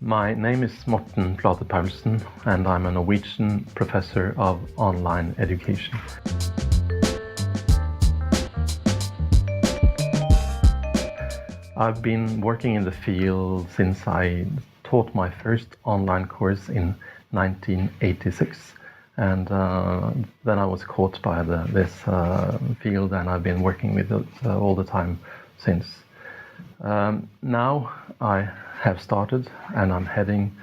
My name is Morten Flate Paulsen, and I'm a Norwegian professor of online education. I've been working in the field since I taught my first online course in 1986, and then I was caught by this field, and I've been working with it all the time since. Now I have started, and I'm heading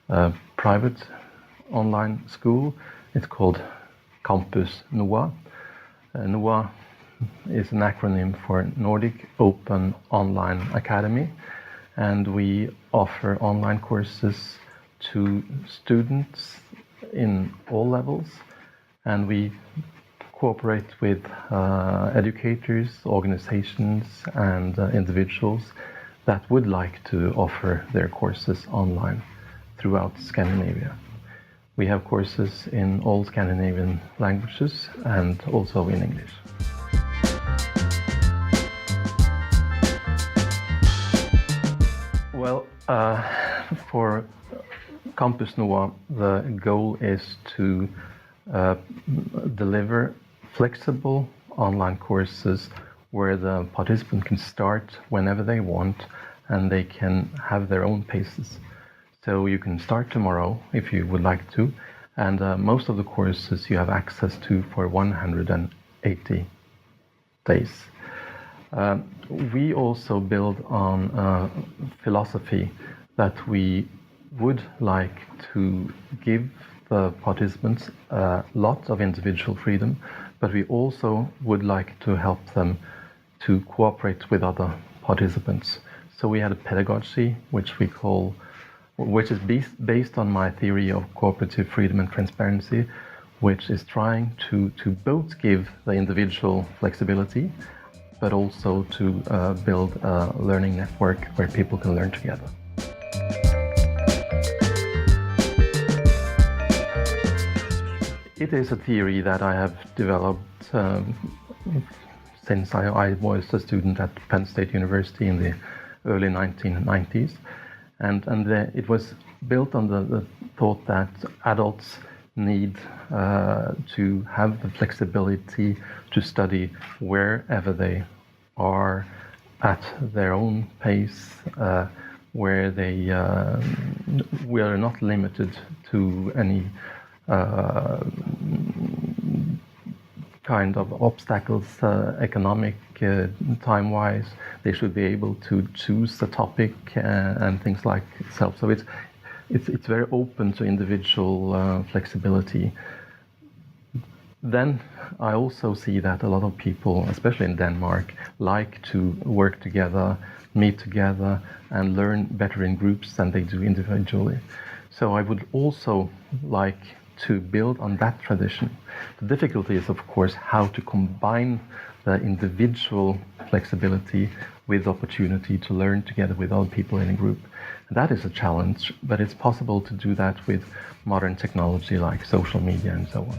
a private online school. It's called Campus NooA. NooA is an acronym for Nordic Open Online Academy, and we offer online courses to students in all levels, and we cooperate with educators, organizations, and individuals that would like to offer their courses online throughout Scandinavia. We have courses in all Scandinavian languages and also in English. Well, for Campus NooA, the goal is to deliver flexible online courses where the participant can start whenever they want, and they can have their own paces. So you can start tomorrow if you would like to, and most of the courses you have access to for 180 days. We also build on a philosophy that we would like to give the participants a lot of individual freedom, but we also would like to help them to cooperate with other participants. So we had a pedagogy which is based on my theory of cooperative freedom and transparency, which is trying to both give the individual flexibility, but also to build a learning network where people can learn together. It is a theory that I have developed since I was a student at Penn State University in the early 1990s. And it was built on the thought that adults need to have the flexibility to study wherever they are at their own pace, where we are not limited to any kind of obstacles, economic, time-wise. They should be able to choose the topic and things like itself. So it's very open to individual flexibility. Then I also see that a lot of people, especially in Denmark, like to work together, meet together, and learn better in groups than they do individually. So I would also like to build on that tradition. The difficulty is, of course, how to combine the individual flexibility with the opportunity to learn together with other people in a group. And that is a challenge, but it's possible to do that with modern technology like social media and so on.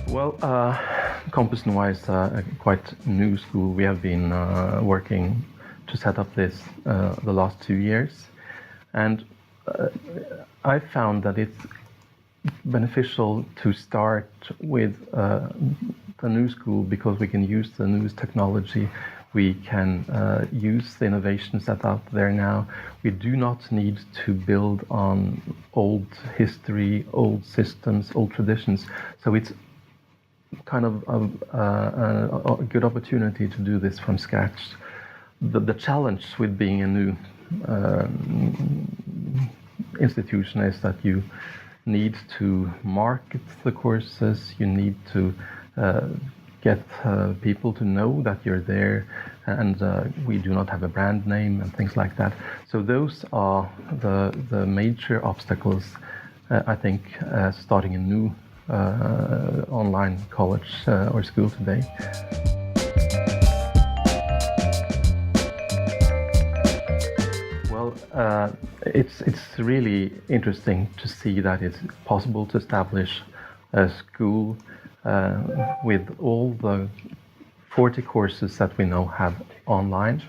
Well, Campus NooA is a quite new school. We have been working to set up this the last 2 years, and I found that it's beneficial to start with the new school because we can use the newest technology, we can use the innovations that are out there now. We do not need to build on old history, old systems, old traditions. So it's kind of a good opportunity to do this from scratch. The challenge with being a new institution is that you need to market the courses, you need to get people to know that you're there, and we do not have a brand name and things like that. So those are the major obstacles, I think, starting a new online college or school today. It's really interesting to see that it's possible to establish a school with all the 40 courses that we now have online,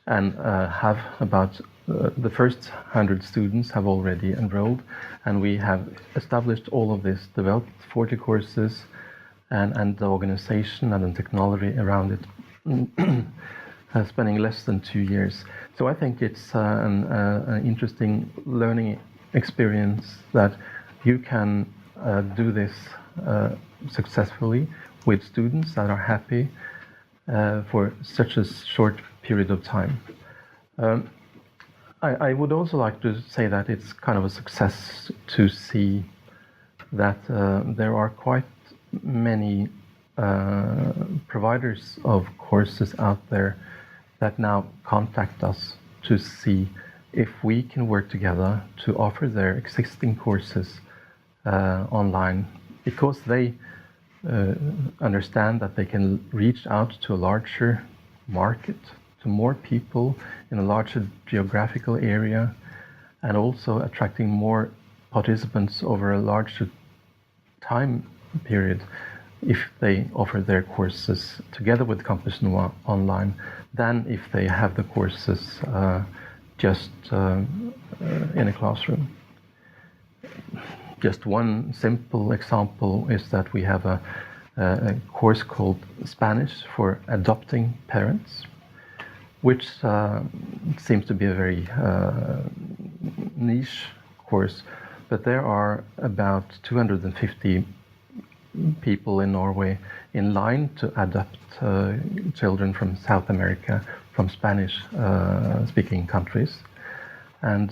and have about the first 100 students have already enrolled, and we have established all of this, developed 40 courses, and the organization and the technology around it, spending less than 2 years. So I think it's an interesting learning experience that you can do this successfully with students that are happy for such a short period of time. I would also like to say that it's kind of a success to see that there are quite many providers of courses out there that now contact us to see if we can work together to offer their existing courses online, because they understand that they can reach out to a larger market, to more people in a larger geographical area, and also attracting more participants over a larger time period if they offer their courses together with Campus NooA online than if they have the courses just in a classroom. Just one simple example is that we have a course called Spanish for Adopting Parents, which seems to be a very niche course, but there are about 250 people in Norway in line to adopt children from South America, from Spanish-speaking countries. And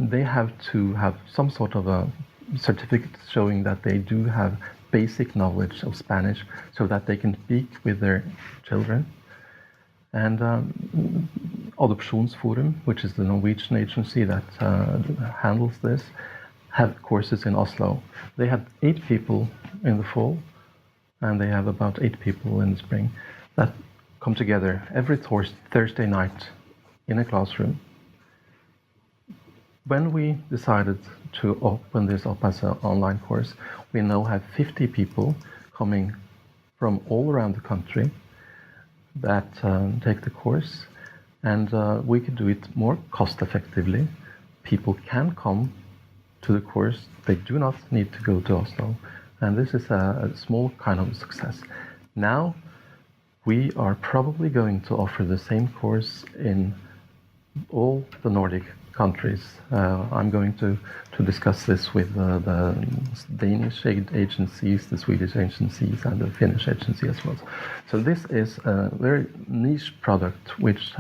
they have to have some sort of a certificate showing that they do have basic knowledge of Spanish so that they can speak with their children. And Adopsjonsforum, which is the Norwegian agency that handles this, have courses in Oslo. They had 8 people in the fall, and they have about 8 people in the spring that come together every Thursday night in a classroom. When we decided to open this up as an online course, we now have 50 people coming from all around the country that take the course, and we could do it more cost effectively. People can come to the course, they do not need to go to Oslo, and this is a small kind of success. Now we are probably going to offer the same course in all the Nordic countries. I'm going to discuss this with the Danish agencies, the Swedish agencies, and the Finnish agency as well. So this is a very niche product which,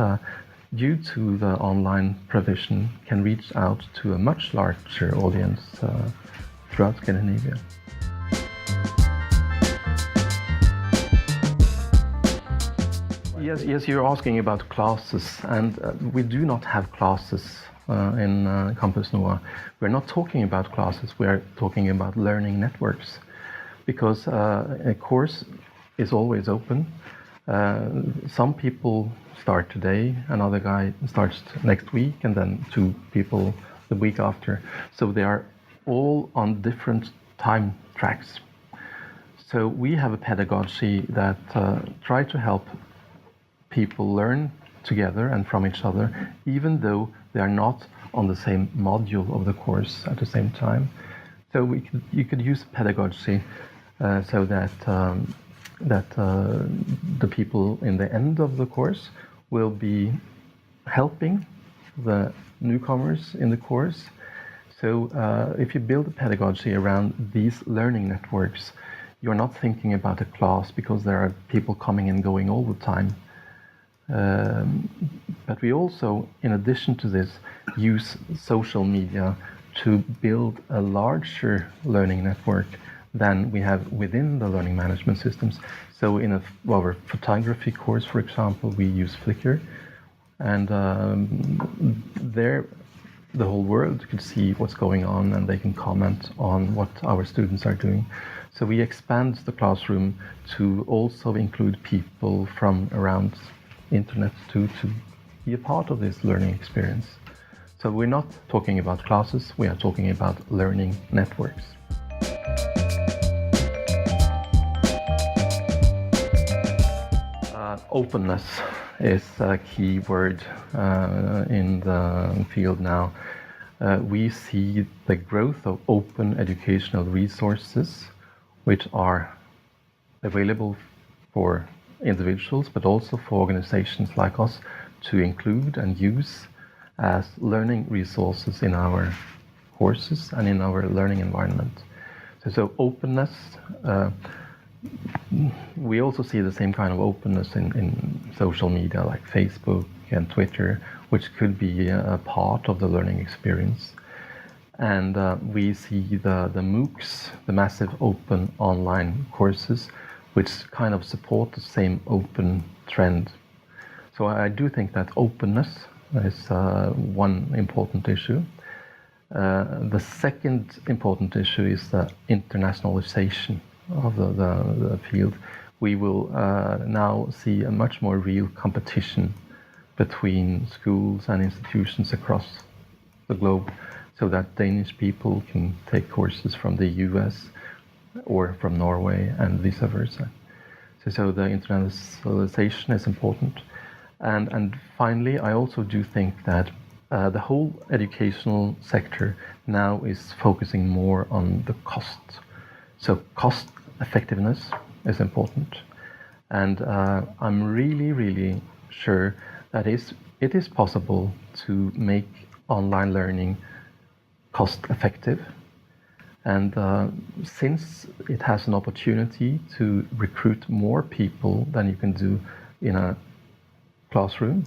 due to the online provision, can reach out to a much larger audience throughout Scandinavia. Yes, you're asking about classes, and we do not have classes in Campus NooA. We're not talking about classes, we are talking about learning networks, because a course is always open. Some people start today, another guy starts next week, and then 2 people the week after. So they are all on different time tracks. So we have a pedagogy that try to help people learn together and from each other, even though they are not on the same module of the course at the same time. So you could use pedagogy so that the people in the end of the course will be helping the newcomers in the course. So if you build a pedagogy around these learning networks, you're not thinking about a class because there are people coming and going all the time. But we also, in addition to this, use social media to build a larger learning network than we have within the learning management systems. So in our photography course, for example, we use Flickr, and there the whole world could see what's going on, and they can comment on what our students are doing. So we expand the classroom to also include people from around internet to be a part of this learning experience. So we're not talking about classes, we are talking about learning networks. Openness is a key word in the field now. We see the growth of open educational resources, which are available for individuals, but also for organizations like us to include and use as learning resources in our courses and in our learning environment. So openness, we also see the same kind of openness in social media like Facebook and Twitter, which could be a part of the learning experience. And we see the MOOCs, the massive open online courses, which kind of support the same open trend. So I do think that openness is one important issue. The second important issue is the internationalization of the field. We will now see a much more real competition between schools and institutions across the globe, so that Danish people can take courses from the US or from Norway and vice versa. So the internationalization is important. And finally, I also do think that the whole educational sector now is focusing more on the cost. So cost effectiveness is important. And I'm really, really sure that it is possible to make online learning cost effective. And since it has an opportunity to recruit more people than you can do in a classroom,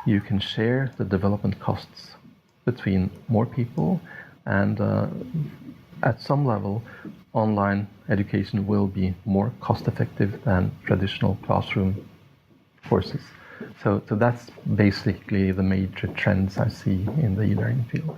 you can share the development costs between more people, and at some level, online education will be more cost effective than traditional classroom courses. So that's basically the major trends I see in the e-learning field.